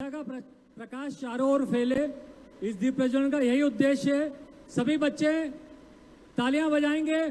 का प्रकाश चारों ओर फैले, इस दीप प्रज्वलन का यही उद्देश्य है। सभी बच्चे तालियां बजाएंगे।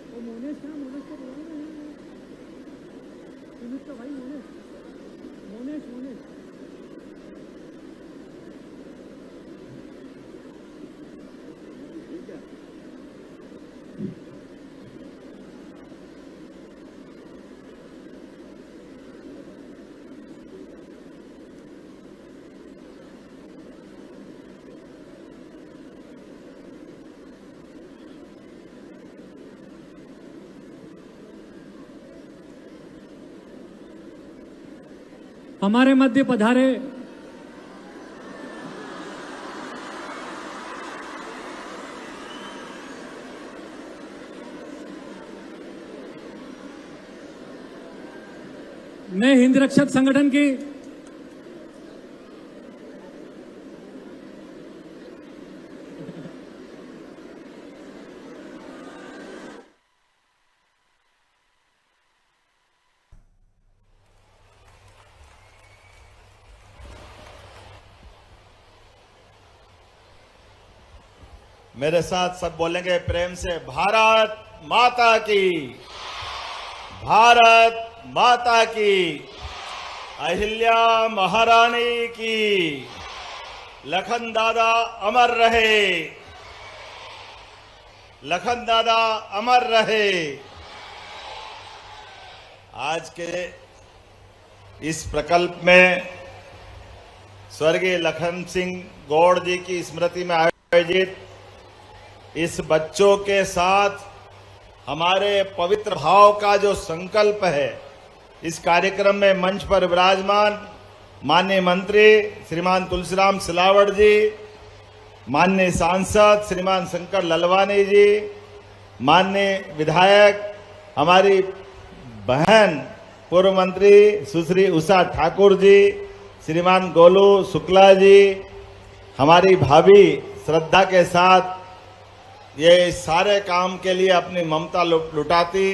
वो मोनेश का बोला ना भाई, मोनेश ठीक है। हमारे मध्य पधारे मैं हिंद रक्षक संगठन की मेरे साथ सब बोलेंगे प्रेम से, भारत माता की, भारत माता की, अहिल्या महारानी की, लखन दादा अमर रहे, लखन दादा अमर रहे। आज के इस प्रकल्प में स्वर्गीय लखन सिंह गौड़ जी की स्मृति में आयोजित इस बच्चों के साथ हमारे पवित्र भाव का जो संकल्प है, इस कार्यक्रम में मंच पर विराजमान माननीय मंत्री श्रीमान तुलसीराम सिलावट जी, माननीय सांसद श्रीमान शंकर ललवानी जी, माननीय विधायक हमारी बहन पूर्व मंत्री सुश्री उषा ठाकुर जी, श्रीमान गोलू शुक्ला जी, हमारी भाभी श्रद्धा के साथ ये सारे काम के लिए अपनी ममता लुटाती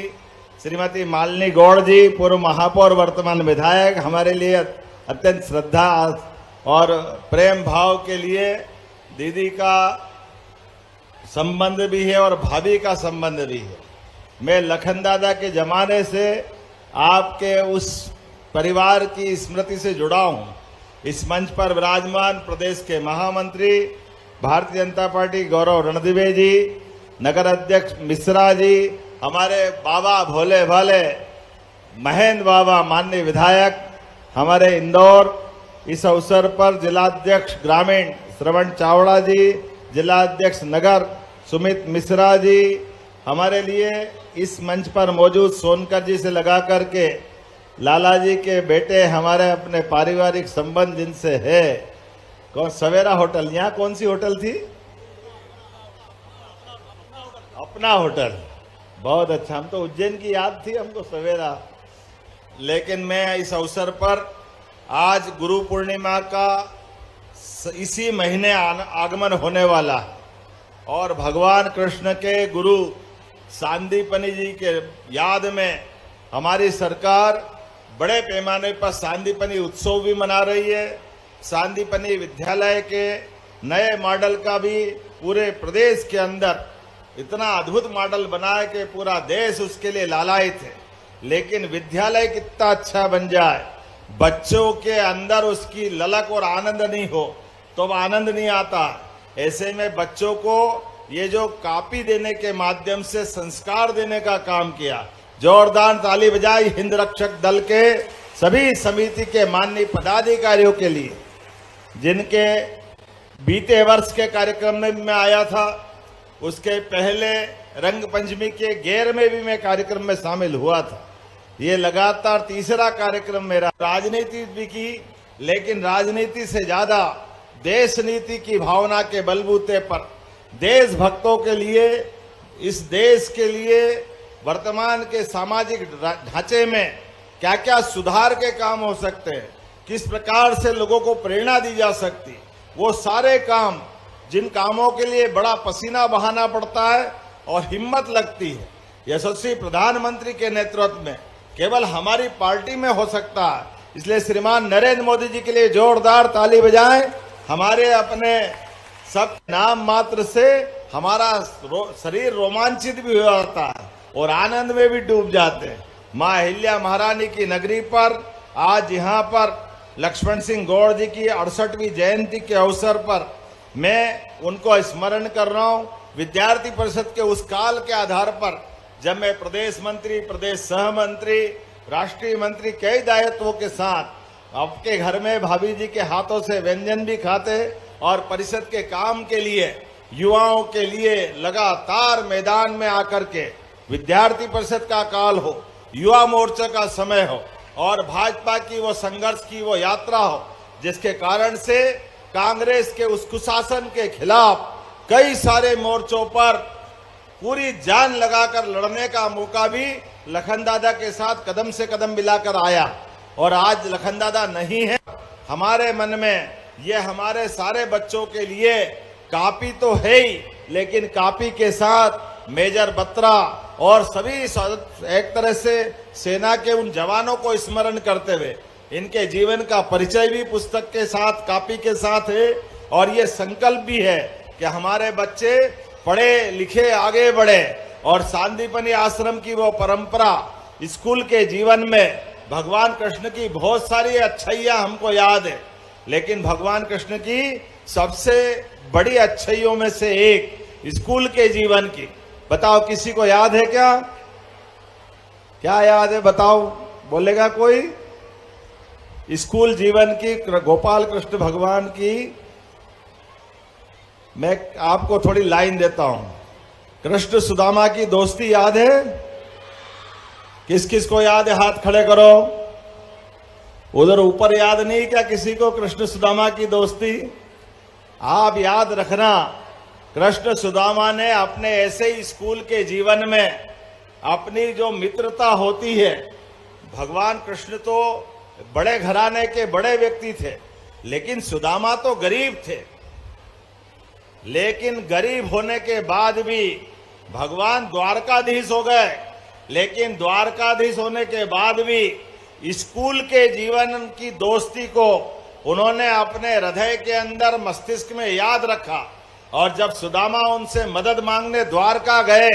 श्रीमती मालिनी गौड़ जी, पूर्व महापौर वर्तमान विधायक, हमारे लिए अत्यंत श्रद्धा और प्रेम भाव के लिए दीदी का संबंध भी है और भाभी का संबंध भी है। मैं लखन दादा के जमाने से आपके उस परिवार की स्मृति से जुड़ा हूं। इस मंच पर विराजमान प्रदेश के महामंत्री भारतीय जनता पार्टी गौरव रणदिवे जी, नगर अध्यक्ष मिश्रा जी, हमारे बाबा भोले भाले महेंद्र बाबा माननीय विधायक हमारे इंदौर, इस अवसर पर जिलाध्यक्ष ग्रामीण श्रवण चावड़ा जी, जिलाध्यक्ष नगर सुमित मिश्रा जी, हमारे लिए इस मंच पर मौजूद सोनकर जी से लगा करके लाला जी के बेटे, हमारे अपने पारिवारिक संबंध जिनसे है, कौन सवेरा होटल, यहाँ कौन सी होटल थी? अपना होटल, बहुत अच्छा। हम तो उज्जैन की याद थी हमको सवेरा। लेकिन मैं इस अवसर पर आज गुरु पूर्णिमा का इसी महीने आगमन होने वाला और भगवान कृष्ण के गुरु सांदीपनि जी के याद में हमारी सरकार बड़े पैमाने पर सांदीपनि उत्सव भी मना रही है। सांदीपनि विद्यालय के नए मॉडल का भी पूरे प्रदेश के अंदर इतना अद्भुत मॉडल बना है कि पूरा देश उसके लिए लालायित है। लेकिन विद्यालय कितना अच्छा बन जाए, बच्चों के अंदर उसकी ललक और आनंद नहीं हो तो आनंद नहीं आता। ऐसे में बच्चों को ये जो कॉपी देने के माध्यम से संस्कार देने का काम किया, जोरदार ताली बजाई हिंद रक्षक दल के सभी समिति के माननीय पदाधिकारियों के लिए, जिनके बीते वर्ष के कार्यक्रम में भी मैं आया था, उसके पहले रंग पंचमी के गेर में भी मैं कार्यक्रम में शामिल हुआ था। ये लगातार तीसरा कार्यक्रम मेरा। राजनीति भी की, लेकिन राजनीति से ज्यादा देश नीति की भावना के बलबूते पर देशभक्तों के लिए, इस देश के लिए वर्तमान के सामाजिक ढांचे में क्या क्या सुधार के काम हो सकते हैं, किस प्रकार से लोगों को प्रेरणा दी जा सकती, वो सारे काम, जिन कामों के लिए बड़ा पसीना बहाना पड़ता है और हिम्मत लगती है, यशस्वी प्रधानमंत्री के नेतृत्व में केवल हमारी पार्टी में हो सकता है। इसलिए श्रीमान नरेंद्र मोदी जी के लिए जोरदार ताली बजाएं। हमारे अपने सब नाम मात्र से हमारा शरीर रोमांचित भी हो जाता है और आनंद में भी डूब जाते हैं। मां अहिल्या महारानी की नगरी पर आज यहाँ पर लक्ष्मण सिंह गौड़ जी की 68वीं जयंती के अवसर पर मैं उनको स्मरण कर रहा हूँ। विद्यार्थी परिषद के उस काल के आधार पर जब मैं प्रदेश मंत्री, प्रदेश सह मंत्री, राष्ट्रीय मंत्री कई दायित्वों के साथ आपके घर में भाभी जी के हाथों से व्यंजन भी खाते और परिषद के काम के लिए, युवाओं के लिए लगातार मैदान में आकर के, विद्यार्थी परिषद का काल हो, युवा मोर्चा का समय हो और भाजपा की वो संघर्ष की वो यात्रा हो, जिसके कारण से कांग्रेस के उस कुशासन के खिलाफ कई सारे मोर्चों पर पूरी जान लगाकर लड़ने का मौका भी लखन दादा के साथ कदम से कदम मिलाकर आया। और आज लखन दादा नहीं है हमारे मन में, ये हमारे सारे बच्चों के लिए कापी तो है ही, लेकिन कापी के साथ मेजर बत्रा और सभी एक तरह से सेना के उन जवानों को स्मरण करते हुए इनके जीवन का परिचय भी पुस्तक के साथ, कापी के साथ है। और ये संकल्प भी है कि हमारे बच्चे पढ़े लिखे आगे बढ़े और सांदीपनी आश्रम की वो परंपरा, स्कूल के जीवन में भगवान कृष्ण की बहुत सारी अच्छाइयां हमको याद है, लेकिन भगवान कृष्ण की सबसे बड़ी अच्छाइयों में से एक स्कूल के जीवन की, बताओ किसी को याद है क्या? क्या याद है बताओ, बोलेगा कोई? स्कूल जीवन की गोपाल कृष्ण भगवान की मैं आपको थोड़ी लाइन देता हूं। कृष्ण सुदामा की दोस्ती याद है? किस किस को याद है? हाथ खड़े करो। उधर ऊपर याद नहीं क्या किसी को कृष्ण सुदामा की दोस्ती? आप याद रखना, कृष्ण सुदामा ने अपने ऐसे ही स्कूल के जीवन में अपनी जो मित्रता होती है, भगवान कृष्ण तो बड़े घराने के बड़े व्यक्ति थे, लेकिन सुदामा तो गरीब थे, लेकिन गरीब होने के बाद भी भगवान द्वारकाधीश हो गए, लेकिन द्वारकाधीश होने के बाद भी स्कूल के जीवन की दोस्ती को उन्होंने अपने हृदय के अंदर, मस्तिष्क में याद रखा। और जब सुदामा उनसे मदद मांगने द्वारका गए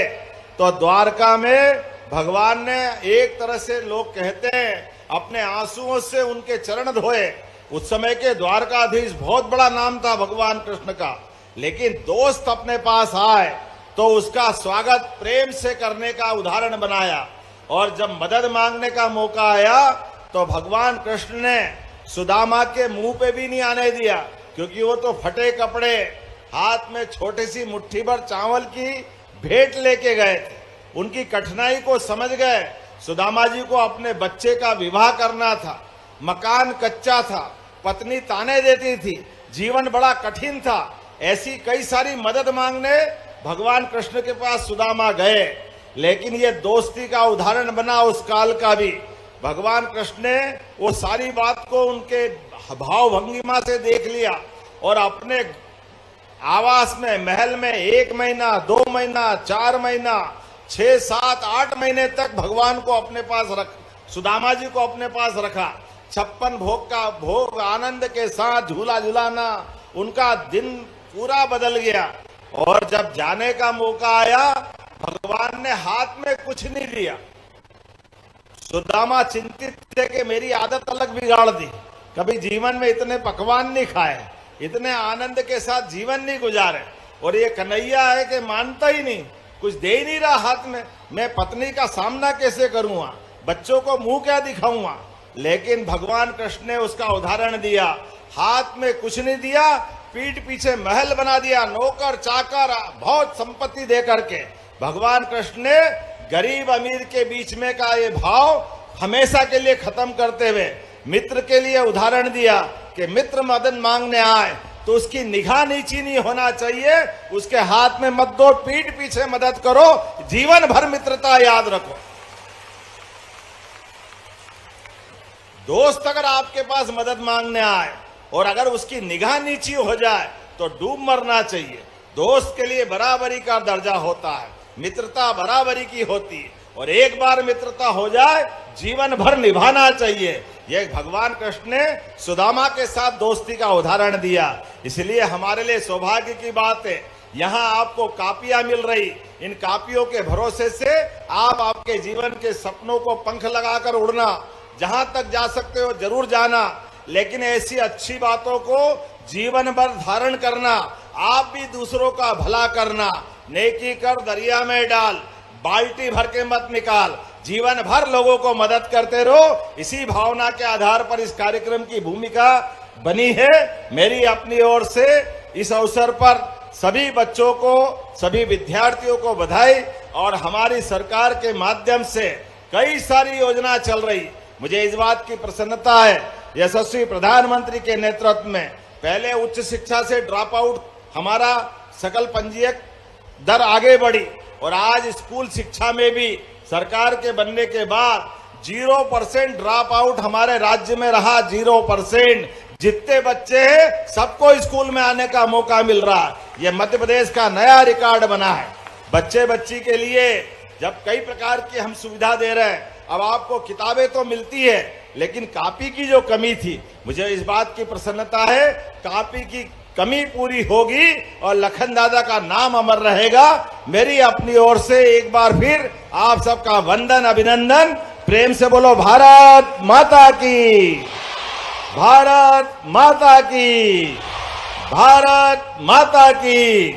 तो द्वारका में भगवान ने एक तरह से लोग कहते हैं अपने आंसुओं से उनके चरण धोए। उस समय के द्वारकाधीश बहुत बड़ा नाम था भगवान कृष्ण का, लेकिन दोस्त अपने पास आए तो उसका स्वागत प्रेम से करने का उदाहरण बनाया। और जब मदद मांगने का मौका आया तो भगवान कृष्ण ने सुदामा के मुंह पे भी नहीं आने दिया, क्योंकि वो तो फटे कपड़े, हाथ में छोटी सी मुट्ठी भर चावल की भेंट लेके गए थे। उनकी कठिनाई को समझ गए। सुदामा जी को अपने बच्चे का विवाह करना था, मकान कच्चा था, पत्नी ताने देती थी, जीवन बड़ा कठिन था। ऐसी कई सारी मदद मांगने भगवान कृष्ण के पास सुदामा गए, लेकिन ये दोस्ती का उदाहरण बना उस काल का भी। भगवान कृष्ण ने वो सारी बात को उनके भाव भंगिमा से देख लिया और अपने आवास में, महल में 1 महीना, 2 महीना, 4 महीना, 6, 7, 8 महीने तक भगवान को अपने पास रख, सुदामा जी को अपने पास रखा। 56 भोग का भोग आनंद के साथ झूला झुलाना, उनका दिन पूरा बदल गया। और जब जाने का मौका आया, भगवान ने हाथ में कुछ नहीं दिया। सुदामा चिंतित थे कि मेरी आदत अलग बिगाड़ दी, कभी जीवन में इतने पकवान नहीं खाए, इतने आनंद के साथ जीवन नहीं गुजारे, और ये कन्हैया है कि मानता ही नहीं, कुछ दे ही नहीं रहा हाथ में। मैं पत्नी का सामना कैसे करूंगा, बच्चों को मुंह क्या दिखाऊंगा। लेकिन भगवान कृष्ण ने उसका उदाहरण दिया, हाथ में कुछ नहीं दिया, पीठ पीछे महल बना दिया, नौकर चाकर बहुत संपत्ति दे करके। भगवान कृष्ण ने गरीब अमीर के बीच में का ये भाव हमेशा के लिए खत्म करते हुए मित्र के लिए उदाहरण दिया कि मित्र मदद मांगने आए तो उसकी निगाह नीची नहीं होना चाहिए, उसके हाथ में मत दो, पीठ पीछे मदद करो, जीवन भर मित्रता याद रखो। दोस्त अगर आपके पास मदद मांगने आए और अगर उसकी निगाह नीची हो जाए तो डूब मरना चाहिए। दोस्त के लिए बराबरी का दर्जा होता है, मित्रता बराबरी की होती है, और एक बार मित्रता हो जाए जीवन भर निभाना चाहिए। यह भगवान कृष्ण ने सुदामा के साथ दोस्ती का उदाहरण दिया। इसलिए हमारे लिए सौभाग्य की बात है, यहाँ आपको कापियां मिल रही, इन कापियों के भरोसे से आप आपके जीवन के सपनों को पंख लगाकर उड़ना, जहां तक जा सकते हो जरूर जाना, लेकिन ऐसी अच्छी बातों को जीवन भर धारण करना, आप भी दूसरों का भला करना। नेकी कर दरिया में डाल, बाल्टी भर के मत निकाल, जीवन भर लोगों को मदद करते रहो। इसी भावना के आधार पर इस कार्यक्रम की भूमिका बनी है। मेरी अपनी ओर से इस अवसर पर सभी बच्चों को, सभी विद्यार्थियों को बधाई। और हमारी सरकार के माध्यम से कई सारी योजना चल रही, मुझे इस बात की प्रसन्नता है, यशस्वी प्रधानमंत्री के नेतृत्व में पहले उच्च शिक्षा से ड्रॉप आउट हमारा सकल पंजीयक दर आगे बढ़ी, और आज स्कूल शिक्षा में भी सरकार के बनने के बाद 0% ड्रॉप आउट हमारे राज्य में रहा। 0%। जितने बच्चे हैं सबको स्कूल में आने का मौका मिल रहा है। यह मध्य प्रदेश का नया रिकॉर्ड बना है। बच्चे बच्ची के लिए जब कई प्रकार की हम सुविधा दे रहे हैं, अब आपको किताबें तो मिलती है, लेकिन कॉपी की जो कमी थी, मुझे इस बात की प्रसन्नता है, कॉपी की कमी पूरी होगी और लखन दादा का नाम अमर रहेगा। मेरी अपनी ओर से एक बार फिर आप सबका वंदन, अभिनंदन। प्रेम से बोलो भारत माता की, भारत माता की, भारत माता की।